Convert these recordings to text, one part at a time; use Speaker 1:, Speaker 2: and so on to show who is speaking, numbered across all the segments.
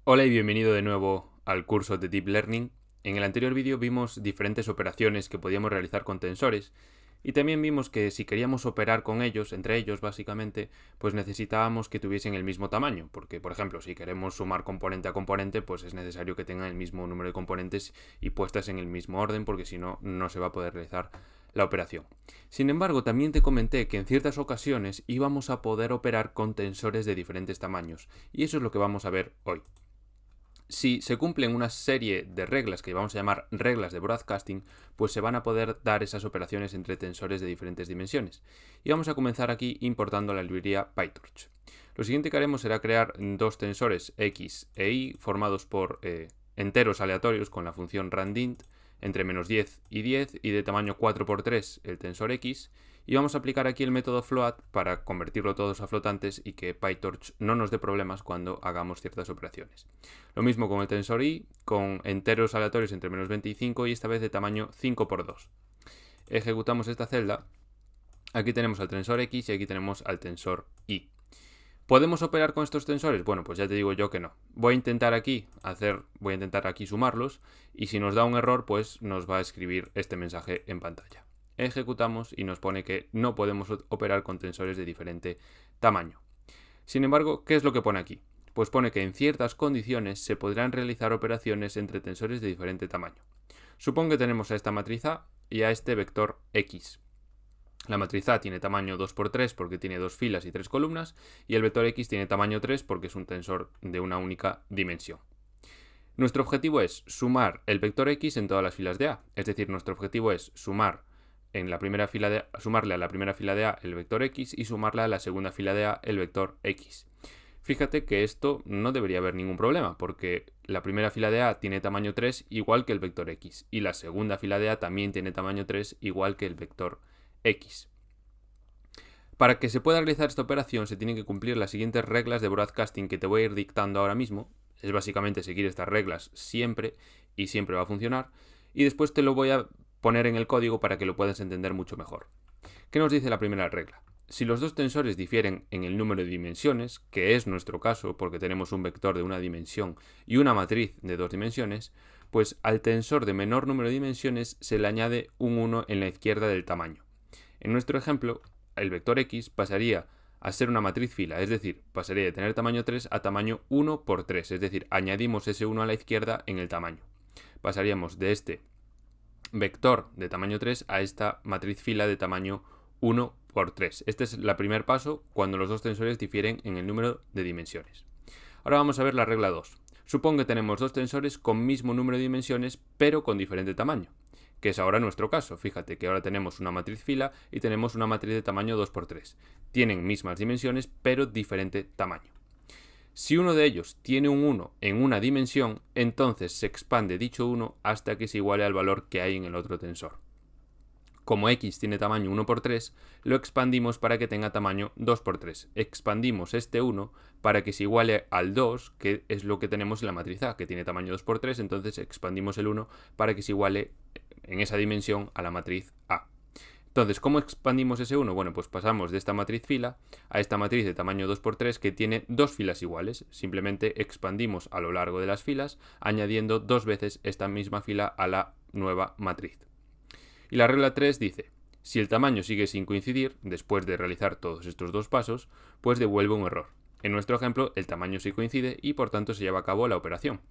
Speaker 1: Hola y bienvenido de nuevo al curso de Deep Learning. En el anterior vídeo vimos diferentes operaciones que podíamos realizar con tensores y también vimos que si queríamos operar con ellos, entre ellos básicamente, pues necesitábamos que tuviesen el mismo tamaño, porque por ejemplo si queremos sumar componente a componente, pues es necesario que tengan el mismo número de componentes y puestas en el mismo orden, porque si no, no se va a poder realizar la operación. Sin embargo, también te comenté que en ciertas ocasiones íbamos a poder operar con tensores de diferentes tamaños, y eso es lo que vamos a ver hoy. Si se cumplen una serie de reglas que vamos a llamar reglas de broadcasting, pues se van a poder dar esas operaciones entre tensores de diferentes dimensiones. Y vamos a comenzar aquí importando la librería PyTorch. Lo siguiente que haremos será crear dos tensores x e y formados por enteros aleatorios con la función randint entre -10 y 10 y de tamaño 4×3 el tensor x, y vamos a aplicar aquí el método float para convertirlo todos a flotantes y que PyTorch no nos dé problemas cuando hagamos ciertas operaciones. Lo mismo con el tensor i, con enteros aleatorios entre -25 y esta vez de tamaño 5×2. Ejecutamos esta celda. Aquí tenemos al tensor x y aquí tenemos al tensor y. ¿Podemos operar con estos tensores? Bueno, pues ya te digo yo que no. Voy a intentar aquí sumarlos, y si nos da un error, pues nos va a escribir este mensaje en pantalla. Ejecutamos y nos pone que no podemos operar con tensores de diferente tamaño. Sin embargo, ¿qué es lo que pone aquí? Pues pone que en ciertas condiciones se podrán realizar operaciones entre tensores de diferente tamaño. Supongo que tenemos a esta matriz A y a este vector X. La matriz A tiene tamaño 2×3 porque tiene dos filas y tres columnas, y el vector X tiene tamaño 3 porque es un tensor de una única dimensión. Nuestro objetivo es sumar el vector X en todas las filas de A, es decir, nuestro objetivo es sumarle a la primera fila de A el vector X y sumarle a la segunda fila de A el vector X. Fíjate que esto no debería haber ningún problema, porque la primera fila de A tiene tamaño 3 igual que el vector X, y la segunda fila de A también tiene tamaño 3 igual que el vector X. Para que se pueda realizar esta operación se tienen que cumplir las siguientes reglas de broadcasting que te voy a ir dictando ahora mismo. Es básicamente seguir estas reglas siempre y siempre va a funcionar, y después te lo voy a poner en el código para que lo puedas entender mucho mejor. ¿Qué nos dice la primera regla? Si los dos tensores difieren en el número de dimensiones, que es nuestro caso porque tenemos un vector de una dimensión y una matriz de dos dimensiones, pues al tensor de menor número de dimensiones se le añade un 1 en la izquierda del tamaño. En nuestro ejemplo, el vector x pasaría a ser una matriz fila, es decir, pasaría de tener tamaño 3 a tamaño 1×3, es decir, añadimos ese 1 a la izquierda en el tamaño. Pasaríamos de este vector de tamaño 3 a esta matriz fila de tamaño 1×3. Este es el primer paso cuando los dos tensores difieren en el número de dimensiones. Ahora vamos a ver la regla 2. Supón que tenemos dos tensores con mismo número de dimensiones pero con diferente tamaño, que es ahora nuestro caso. Fíjate que ahora tenemos una matriz fila y tenemos una matriz de tamaño 2×3. Tienen mismas dimensiones pero diferente tamaño. Si uno de ellos tiene un 1 en una dimensión, entonces se expande dicho 1 hasta que se iguale al valor que hay en el otro tensor. Como x tiene tamaño 1×3, lo expandimos para que tenga tamaño 2×3. Expandimos este 1 para que se iguale al 2, que es lo que tenemos en la matriz A, que tiene tamaño 2×3, entonces expandimos el 1 para que se iguale en esa dimensión a la matriz A. Entonces, ¿cómo expandimos ese 1? Bueno, pues pasamos de esta matriz fila a esta matriz de tamaño 2×3 que tiene dos filas iguales. Simplemente expandimos a lo largo de las filas, añadiendo dos veces esta misma fila a la nueva matriz. Y la regla 3 dice, si el tamaño sigue sin coincidir, después de realizar todos estos dos pasos, pues devuelve un error. En nuestro ejemplo, el tamaño sí coincide y por tanto se lleva a cabo la operación.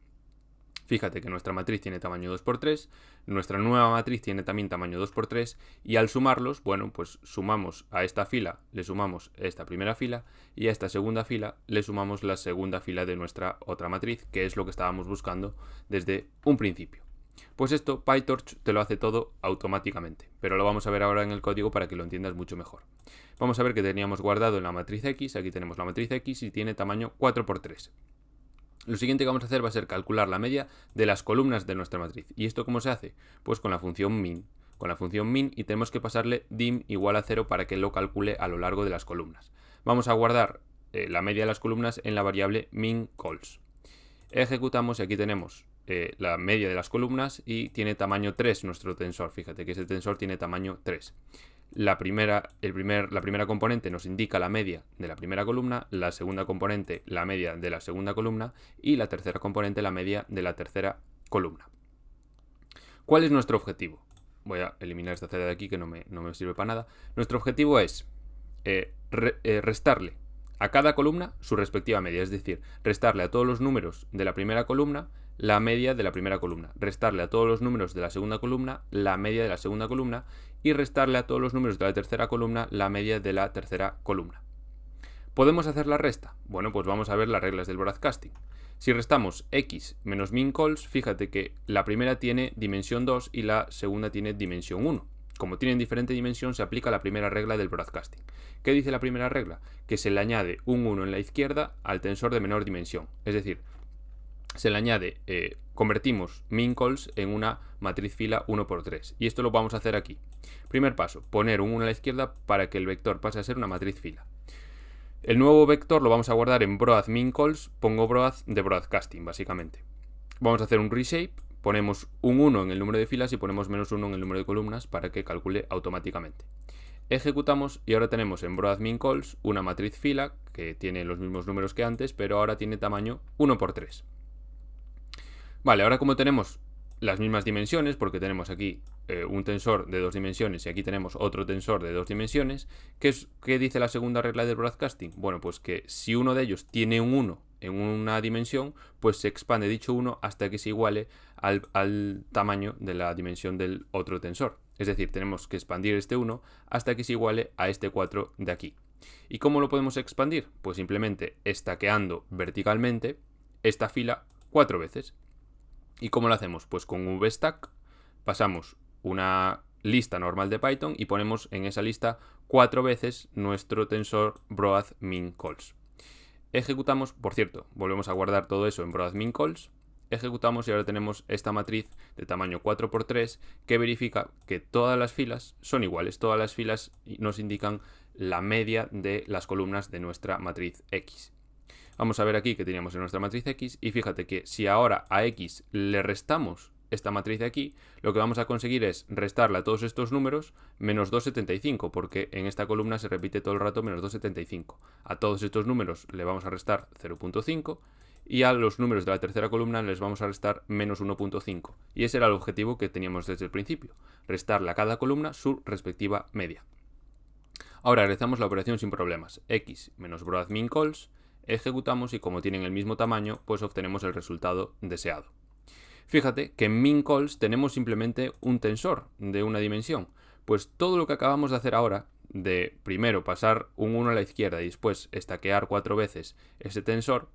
Speaker 1: Fíjate que nuestra matriz tiene tamaño 2×3, nuestra nueva matriz tiene también tamaño 2×3, y al sumarlos, bueno, pues sumamos a esta fila, le sumamos esta primera fila, y a esta segunda fila le sumamos la segunda fila de nuestra otra matriz, que es lo que estábamos buscando desde un principio. Pues esto PyTorch te lo hace todo automáticamente, pero lo vamos a ver ahora en el código para que lo entiendas mucho mejor. Vamos a ver que teníamos guardado en la matriz X, aquí tenemos la matriz X y tiene tamaño 4×3. Lo siguiente que vamos a hacer va a ser calcular la media de las columnas de nuestra matriz. ¿Y esto cómo se hace? Pues con la función min. Con la función min, y tenemos que pasarle dim igual a 0 para que lo calcule a lo largo de las columnas. Vamos a guardar la media de las columnas en la variable minCols. Ejecutamos y aquí tenemos la media de las columnas y tiene tamaño 3 nuestro tensor. Fíjate que ese tensor tiene tamaño 3. la primera componente nos indica la media de la primera columna, la segunda componente la media de la segunda columna y la tercera componente la media de la tercera columna. ¿Cuál es nuestro objetivo? Voy a eliminar esta celda de aquí que no me sirve para nada. Nuestro objetivo es restarle a cada columna su respectiva media, es decir, restarle a todos los números de la primera columna la media de la primera columna, restarle a todos los números de la segunda columna la media de la segunda columna y restarle a todos los números de la tercera columna la media de la tercera columna. ¿Podemos hacer la resta? Bueno, pues vamos a ver las reglas del broadcasting. Si restamos x menos mincols, fíjate que la primera tiene dimensión 2 y la segunda tiene dimensión 1. Como tienen diferente dimensión, se aplica la primera regla del broadcasting. ¿Qué dice la primera regla? Que se le añade un 1 en la izquierda al tensor de menor dimensión. Es decir, se le añade, convertimos mincols en una matriz fila 1×3. Y esto lo vamos a hacer aquí. Primer paso, poner un 1 a la izquierda para que el vector pase a ser una matriz fila. El nuevo vector lo vamos a guardar en broad mincols, pongo broad de broadcasting, básicamente. Vamos a hacer un reshape, ponemos un 1 en el número de filas y ponemos menos 1 en el número de columnas para que calcule automáticamente. Ejecutamos y ahora tenemos en broad mincols una matriz fila que tiene los mismos números que antes, pero ahora tiene tamaño 1×3. Vale, ahora como tenemos las mismas dimensiones, porque tenemos aquí un tensor de 2 dimensiones y aquí tenemos otro tensor de 2 dimensiones, ¿qué dice la segunda regla del broadcasting? Bueno, pues que si uno de ellos tiene un 1 en una dimensión, pues se expande dicho 1 hasta que se iguale al tamaño de la dimensión del otro tensor. Es decir, tenemos que expandir este 1 hasta que se iguale a este 4 de aquí. ¿Y cómo lo podemos expandir? Pues simplemente stackeando verticalmente esta fila 4 veces. ¿Y cómo lo hacemos? Pues con vstack pasamos una lista normal de Python y ponemos en esa lista 4 veces nuestro tensor broad mincols. Ejecutamos, por cierto, volvemos a guardar todo eso en broad mincols. Ejecutamos y ahora tenemos esta matriz de tamaño 4×3 que verifica que todas las filas son iguales. Todas las filas nos indican la media de las columnas de nuestra matriz X. Vamos a ver aquí que teníamos en nuestra matriz X y fíjate que si ahora a X le restamos esta matriz de aquí, lo que vamos a conseguir es restarle a todos estos números menos 2,75, porque en esta columna se repite todo el rato menos 2,75. A todos estos números le vamos a restar 0,5 y a los números de la tercera columna les vamos a restar menos 1,5. Y ese era el objetivo que teníamos desde el principio, restarle a cada columna su respectiva media. Ahora realizamos la operación sin problemas. X menos broad mincols, ejecutamos y como tienen el mismo tamaño, pues obtenemos el resultado deseado. Fíjate que en mincols tenemos simplemente un tensor de una dimensión. Pues todo lo que acabamos de hacer ahora, de primero pasar un 1 a la izquierda y después stackear 4 veces ese tensor,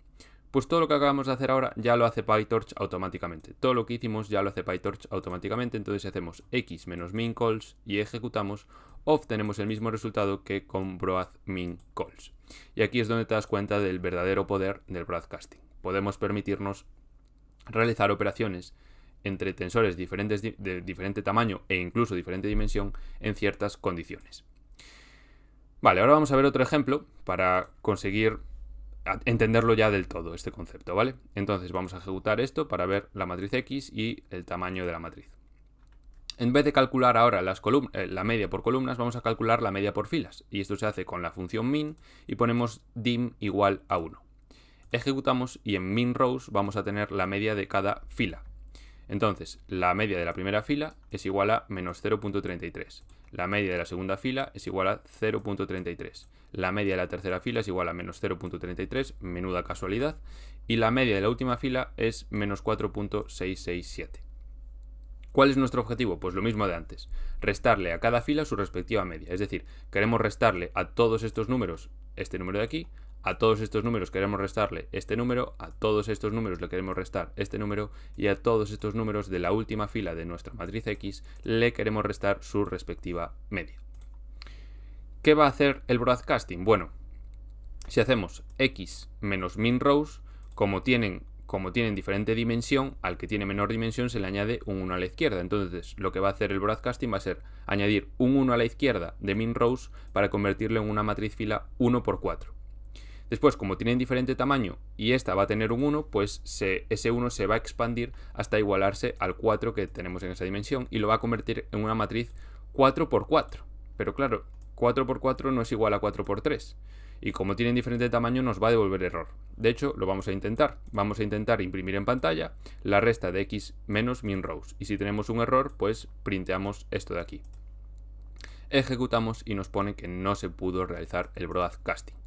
Speaker 1: pues todo lo que acabamos de hacer ahora ya lo hace PyTorch automáticamente. Todo lo que hicimos ya lo hace PyTorch automáticamente. Entonces si hacemos x menos mincols y ejecutamos, obtenemos el mismo resultado que con broad mincols. Y aquí es donde te das cuenta del verdadero poder del broadcasting. Podemos permitirnos realizar operaciones entre tensores diferentes de diferente tamaño e incluso diferente dimensión en ciertas condiciones. Vale, ahora vamos a ver otro ejemplo para conseguir entenderlo ya del todo, este concepto, ¿vale? Entonces vamos a ejecutar esto para ver la matriz X y el tamaño de la matriz. En vez de calcular ahora la media por columnas, vamos a calcular la media por filas. Y esto se hace con la función min y ponemos dim igual a 1. Ejecutamos y en minRows vamos a tener la media de cada fila. Entonces, la media de la primera fila es igual a menos 0,33. La media de la segunda fila es igual a 0,33. La media de la tercera fila es igual a menos 0,33, menuda casualidad. Y la media de la última fila es menos 4,667. ¿Cuál es nuestro objetivo? Pues lo mismo de antes. Restarle a cada fila su respectiva media. Es decir, queremos restarle a todos estos números este número de aquí, a todos estos números queremos restarle este número, a todos estos números le queremos restar este número y a todos estos números de la última fila de nuestra matriz X le queremos restar su respectiva media. ¿Qué va a hacer el broadcasting? Bueno, si hacemos X menos minRows, como tienen diferente dimensión, al que tiene menor dimensión se le añade un 1 a la izquierda. Entonces lo que va a hacer el broadcasting va a ser añadir un 1 a la izquierda de minRows para convertirlo en una matriz fila 1×4. Después, como tienen diferente tamaño y esta va a tener un 1, pues ese 1 se va a expandir hasta igualarse al 4 que tenemos en esa dimensión y lo va a convertir en una matriz 4×4. Pero claro, 4×4 no es igual a 4×3. Y como tienen diferente tamaño nos va a devolver error. De hecho, lo vamos a intentar. Vamos a intentar imprimir en pantalla la resta de x menos minrows. Y si tenemos un error, pues printeamos esto de aquí. Ejecutamos y nos pone que no se pudo realizar el broadcasting.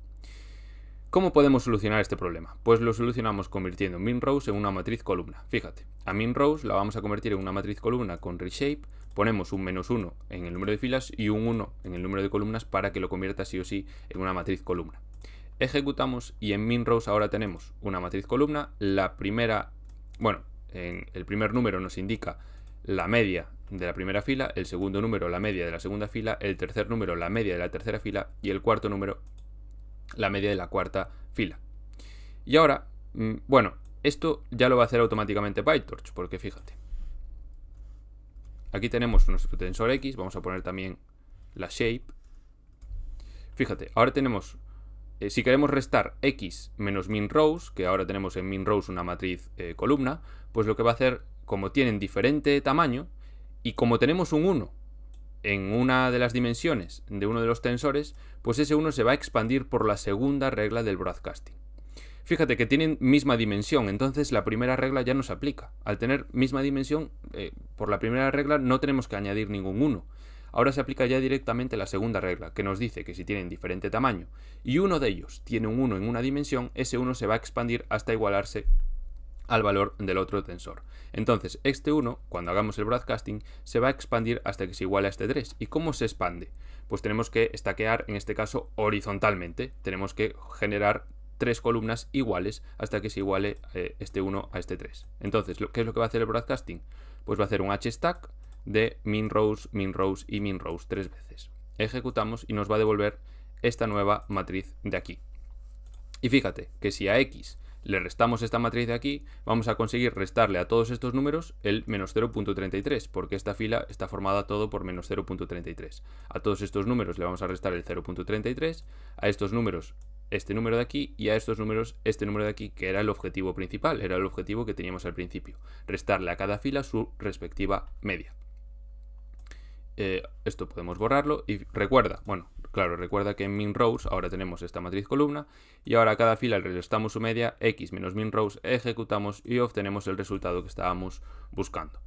Speaker 1: ¿Cómo podemos solucionar este problema? Pues lo solucionamos convirtiendo minrows en una matriz columna. Fíjate, a minrows la vamos a convertir en una matriz columna con reshape. Ponemos un -1 en el número de filas y un 1 en el número de columnas para que lo convierta sí o sí en una matriz columna. Ejecutamos y en minrows ahora tenemos una matriz columna. La primera, en el primer número nos indica la media de la primera fila, el segundo número la media de la segunda fila, el tercer número la media de la tercera fila y el cuarto número la media de la cuarta fila. Y ahora, esto ya lo va a hacer automáticamente PyTorch, porque fíjate. Aquí tenemos nuestro tensor X, vamos a poner también la shape. Fíjate, ahora tenemos, si queremos restar X menos minrows, que ahora tenemos en minrows una matriz columna, pues lo que va a hacer, como tienen diferente tamaño, y como tenemos un 1 en una de las dimensiones de uno de los tensores, pues ese 1 se va a expandir por la segunda regla del broadcasting. Fíjate que tienen misma dimensión, entonces la primera regla ya no se aplica. Al tener misma dimensión, por la primera regla no tenemos que añadir ningún 1. Ahora se aplica ya directamente la segunda regla, que nos dice que si tienen diferente tamaño y uno de ellos tiene un 1 en una dimensión, ese 1 se va a expandir hasta igualarse al valor del otro tensor. Entonces, este 1, cuando hagamos el broadcasting, se va a expandir hasta que se iguale a este 3. ¿Y cómo se expande? Pues tenemos que stackear, en este caso, horizontalmente. Tenemos que generar 3 columnas iguales hasta que se iguale este 1 a este 3. Entonces, ¿qué es lo que va a hacer el broadcasting? Pues va a hacer un hstack de minrows, minrows y minrows 3 veces. Ejecutamos y nos va a devolver esta nueva matriz de aquí. Y fíjate que si a X le restamos esta matriz de aquí, vamos a conseguir restarle a todos estos números el menos 0.33, porque esta fila está formada todo por menos 0.33. A todos estos números le vamos a restar el 0.33, a estos números este número de aquí y a estos números este número de aquí, que era el objetivo principal, era el objetivo que teníamos al principio, restarle a cada fila su respectiva media. Esto podemos borrarlo y recuerda, recuerda que en minrows ahora tenemos esta matriz columna y ahora a cada fila le restamos su media, x menos minrows, ejecutamos y obtenemos el resultado que estábamos buscando.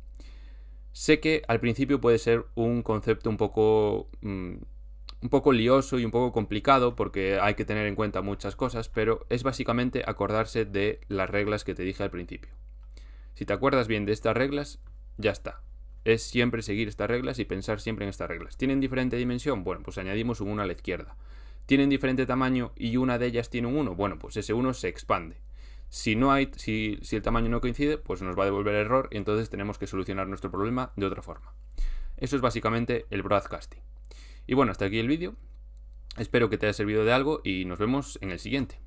Speaker 1: Sé que al principio puede ser un concepto un poco lioso y un poco complicado porque hay que tener en cuenta muchas cosas, pero es básicamente acordarse de las reglas que te dije al principio. Si te acuerdas bien de estas reglas, ya está. Es siempre seguir estas reglas y pensar siempre en estas reglas. ¿Tienen diferente dimensión? Bueno, pues añadimos un 1 a la izquierda. ¿Tienen diferente tamaño y una de ellas tiene un 1? Bueno, pues ese 1 se expande. Si el tamaño no coincide, pues nos va a devolver error y entonces tenemos que solucionar nuestro problema de otra forma. Eso es básicamente el broadcasting. Y bueno, hasta aquí el vídeo. Espero que te haya servido de algo y nos vemos en el siguiente.